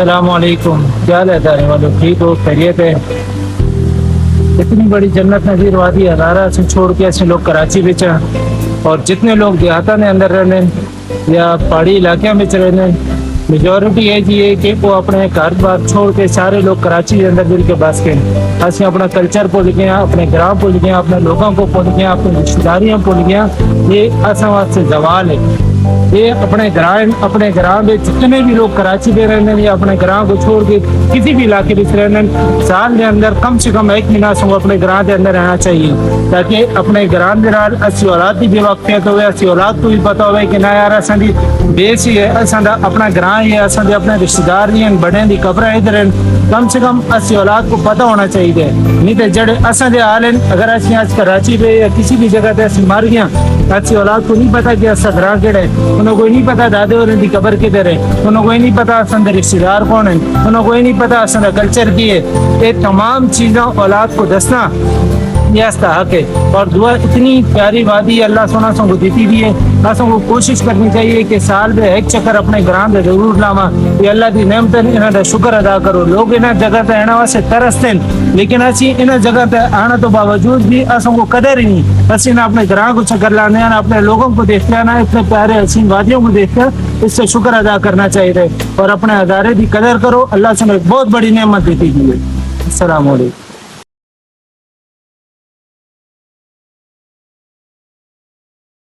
السلام علیکم، کیا حال ہے دارے والو؟ ٹھیک ہو؟ خیریت ہے؟ اتنی بڑی جنت نظیر وادی ہزارہ سے چھوڑ کے ایسے لوگ کراچی بچا، اور جتنے لوگ دیہاتوں نے اندر رہنے یا پہاڑی علاقے میں رہنے، میجورٹی ہے جی یہ کہ وہ اپنے گھر بار چھوڑ کے سارے لوگ کراچی کے اندر مل کے بس گئے۔ اسی اپنا کلچر بھول گئے، اپنے گراں بھول گئے، اپنے لوگوں کو بھول گئے، اپنی رشتہ داریاں بھول گئے۔ یہ اصل سے زوال ہے۔ یہ اپنے گراں میں جتنے بھی لوگ کراچی میں رہنے یا اپنے گراں کو چھوڑ کے کسی بھی علاقے میں رہنے، سال کے اندر کم سے کم 1 مہینہ سے اپنے گراں کے اندر رہنا چاہیے، تاکہ اپنے گراں دراز اسی اولاد کی بھی وقفیت ہوئے، اسی اولاد کو بھی پتہ ہوئے کہ نہ یار اصل دی بیس ہی ہے، اصل اپنا گراں ہی ہے، اصل اپنے رشتہ دار ہی ہیں، بڑے دی قبریں ادھر ہیں۔ کم سے کم اسی اولاد کو پتہ ہونا چاہیے، نہیں تو جڑے اصل دے حال ہیں، اگر اسی آج کراچی پہ یا کسی بھی جگہ پہ ایسی مر گیا، اسی اولاد کو نہیں پتا کہ اصل گراں کیڑا ہے، انہوں کو نہیں پتا دادے اور دی قبر کدھر ہے، انہوں کو نہیں پتا اصل دے رشتہ دار کون ہیں، انہوں کو نہیں پتا اصل کلچر کی ہے۔ یہ تمام چیزیں اولاد کو دسنا یہ حق ہے، اور دعا اتنی پیاری وادی اللہ سونا سو کو دیتی بھی ہے۔ اسوں کو کوشش کرنی چاہیے کہ سال میں 1 چکر اپنے گراں میں ضرور لاوا، یہ اللہ دی نعمت انہاں دا شکر ادا کرو۔ لوگ انہاں جگہ تے آنا واسطے ترستے ہیں، لیکن اسی انہاں جگہ تے آنا تو باوجود بھی اسوں کو قدر ہی نہیں۔ اسی نہ اپنے گراں کو چکر لانے ہیں، اپنے لوگوں کو دیکھتے ہیں، اتنے پیارے حسین وادیوں کو دیکھتے ہیں، اس سے شکر ادا کرنا چاہیے اور اپنے ہزارے کی قدر کرو۔ اللہ سے بہت بڑی نعمت دیتی ہے۔ السلام علیکم۔